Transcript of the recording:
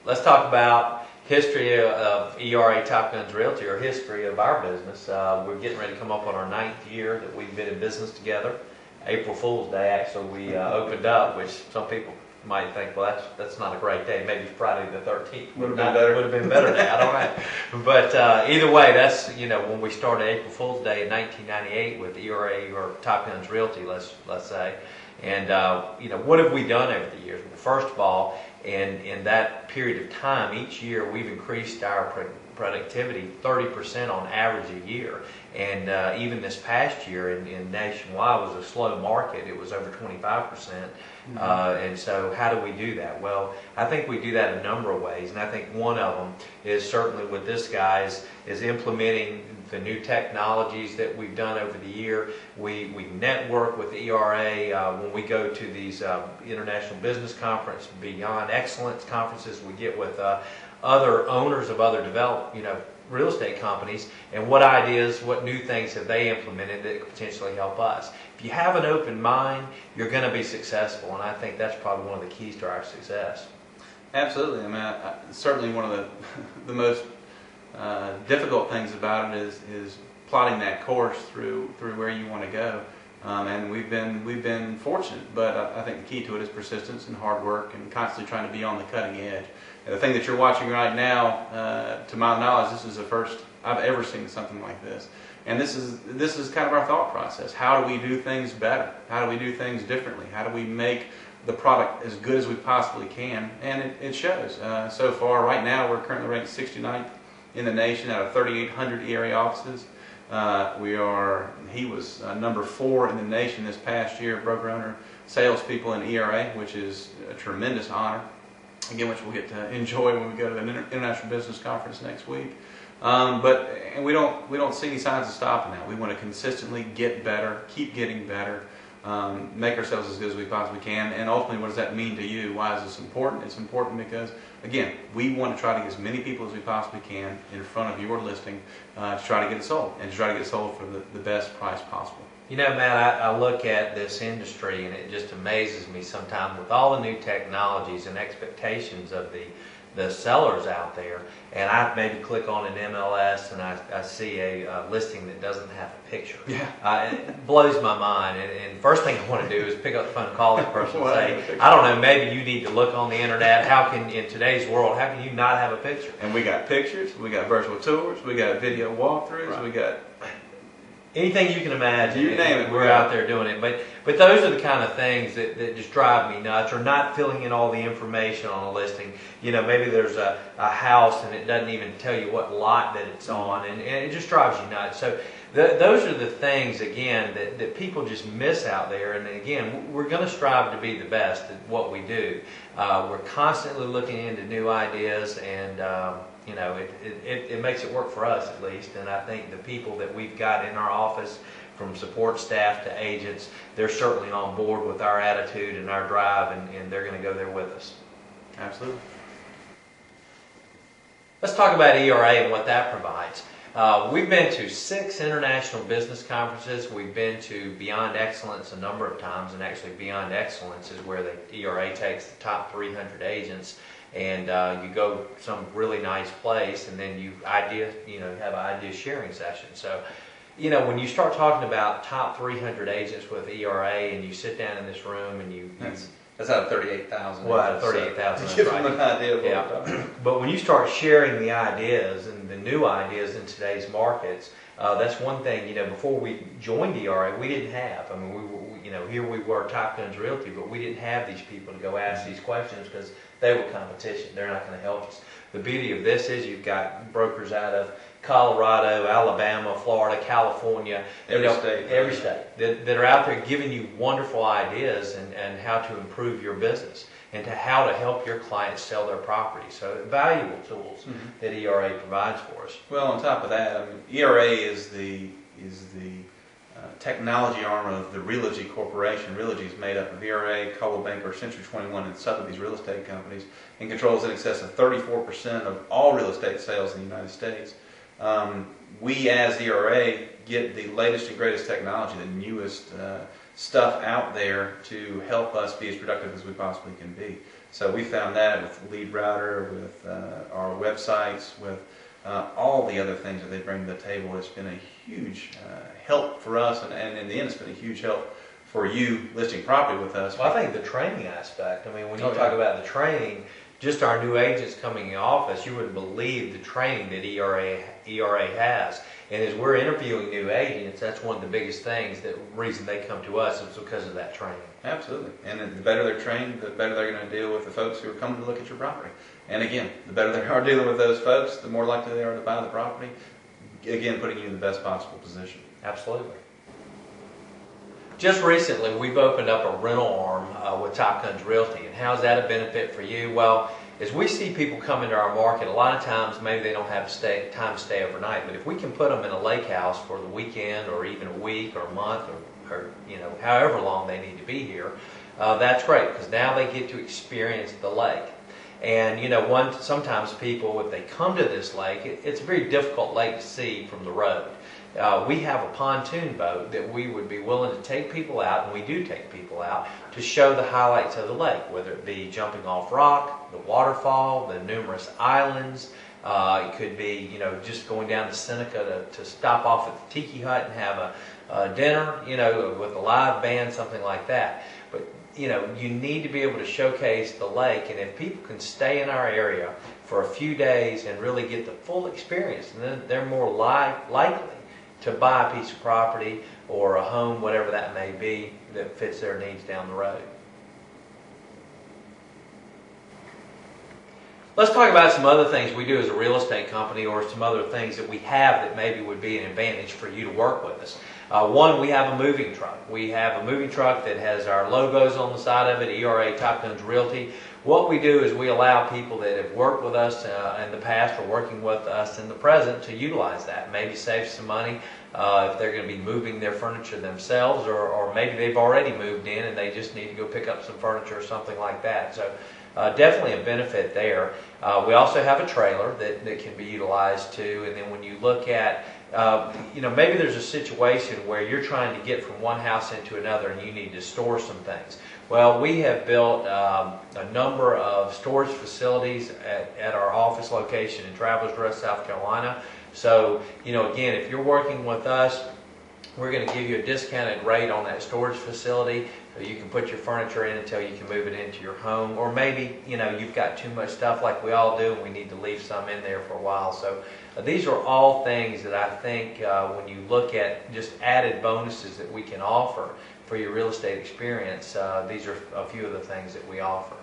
Let's talk about history of ERA Top Guns Realty, or history of our business. We're getting ready to come up on our 9th year that we've been in business together. April Fool's Day, actually, we opened up, which some people might think, well, that's not a great day. Maybe Friday the 13th would have been better. Would have been better day. I don't know. But either way, that's, when we started April Fool's Day in 1998 with ERA or Top Guns Realty, let's say. And what have we done over the years? Well, first of all, in that period of time, each year we've increased our productivity 30% on average a year. And even this past year in nationwide was a slow market. It was over 25%. And so how do we do that? Well, I think we do that a number of ways. And I think one of them is certainly with this guys is implementing the new technologies that we've done over the year. We network with ERA when we go to these international business conference, Beyond Excellence conferences. We get with other owners of other real estate companies, and what ideas, what new things have they implemented that could potentially help us. If you have an open mind, you're going to be successful, and I think that's probably one of the keys to our success. Absolutely. I mean, certainly one of the most difficult things about it is plotting that course through where you want to go. And we've been fortunate, but I think the key to it is persistence and hard work and constantly trying to be on the cutting edge. And the thing that you're watching right now, to my knowledge, this is the first I've ever seen something like this. And this is kind of our thought process. How do we do things better? How do we do things differently? How do we make the product as good as we possibly can? And it shows. So far, right now, we're currently ranked 69th in the nation out of 3,800 ERA offices. He was number 4 in the nation this past year, broker owner salespeople in ERA, which is a tremendous honor. Again, which we'll get to enjoy when we go to the International Business Conference next week. And we don't see any signs of stopping that. We want to consistently get better, keep getting better, make ourselves as good as we possibly can. And ultimately, what does that mean to you? Why is this important? It's important because, again, we want to try to get as many people as we possibly can in front of your listing to try to get it sold, and to try to get it sold for the best price possible. Matt, I look at this industry and it just amazes me sometimes with all the new technologies and expectations of the sellers out there. And I maybe click on an MLS and I see a listing that doesn't have a picture. Yeah. It blows my mind. And first thing I want to do is pick up the phone and call that person and say, I don't know, maybe you need to look on the internet. In today's world, how can you not have a picture? And we got pictures, we got virtual tours, we got video walkthroughs, right. We got anything you can imagine. You name it. We're out there doing it. But those are the kind of things that just drive me nuts, or not filling in all the information on a listing. Maybe there's a house and it doesn't even tell you what lot that it's on, and it just drives you nuts. So those are the things, again, that people just miss out there. And again, we're going to strive to be the best at what we do. We're constantly looking into new ideas, and it makes it work for us, at least. And I think the people that we've got in our office, from support staff to agents, they're certainly on board with our attitude and our drive, and they're going to go there with us. Absolutely. Let's talk about ERA and what that provides. We've been to 6 international business conferences. We've been to Beyond Excellence a number of times, and actually Beyond Excellence is where the ERA takes the top 300 agents, and you go to some really nice place, and then you have an idea sharing session. So, when you start talking about top 300 agents with ERA, and you sit down in this room and that's out of 38,000. Well, out of 38,000. Give them an idea of what we're talking about. But when you start sharing the ideas and the new ideas in today's markets, that's one thing. Before we joined ERA, we didn't have. I mean, here we were, Top Guns Realty, but we didn't have these people to go ask these questions because they were competition. They're not going to help us. The beauty of this is you've got brokers out of Colorado, Alabama, Florida, California, every state that are out there giving you wonderful ideas and how to improve your business and how to help your clients sell their property. So valuable tools that ERA provides for us. Well, on top of that, ERA is the technology arm of the Realogy Corporation. Realogy is made up of ERA, Coldwell Banker, Century 21, and Sotheby's real estate companies, and controls in excess of 34% of all real estate sales in the United States. We, as ERA, get the latest and greatest technology, the newest stuff out there to help us be as productive as we possibly can be. So we found that with Lead Router, with our websites, with all the other things that they bring to the table. It's been a huge help for us, and in the end, it's been a huge help for you listing property with us. Well, I think the training aspect, I mean, when you Oh, talk yeah. about the training, just our new agents coming in office, you wouldn't believe the training that ERA has. And as we're interviewing new agents, that's one of the biggest things, the reason they come to us is because of that training. Absolutely. And the better they're trained, the better they're going to deal with the folks who are coming to look at your property. And again, the better they are dealing with those folks, the more likely they are to buy the property. Again, putting you in the best possible position. Absolutely. Just recently, we've opened up a rental arm with Top Guns Realty. And how's that a benefit for you? Well, as we see people come into our market, a lot of times maybe they don't have time to stay overnight. But if we can put them in a lake house for the weekend or even a week or a month or however long they need to be here, that's great because now they get to experience the lake. And sometimes people, if they come to this lake, it's a very difficult lake to see from the road. We have a pontoon boat that we would be willing to take people out, and we do take people out, to show the highlights of the lake, whether it be jumping off rock, the waterfall, the numerous islands. It could be, just going down to Seneca to stop off at the Tiki Hut and have a dinner, with a live band, something like that. But, you need to be able to showcase the lake, and if people can stay in our area for a few days and really get the full experience, then they're more likely to buy a piece of property or a home, whatever that may be, that fits their needs down the road. Let's talk about some other things we do as a real estate company, or some other things that we have that maybe would be an advantage for you to work with us. One, we have a moving truck. We have a moving truck that has our logos on the side of it, ERA Top Guns Realty. What we do is we allow people that have worked with us in the past or working with us in the present to utilize that. Maybe save some money if they're going to be moving their furniture themselves, or maybe they've already moved in and they just need to go pick up some furniture or something like that. So definitely a benefit there. We also have a trailer that can be utilized too. And then when you look at, maybe there's a situation where you're trying to get from one house into another and you need to store some things. Well, we have built a number of storage facilities at our office location in Travelers Rest, South Carolina. So, again, if you're working with us, we're going to give you a discounted rate on that storage facility. So you can put your furniture in until you can move it into your home. Or maybe, you've got too much stuff like we all do and we need to leave some in there for a while. So these are all things that I think when you look at just added bonuses that we can offer for your real estate experience, these are a few of the things that we offer.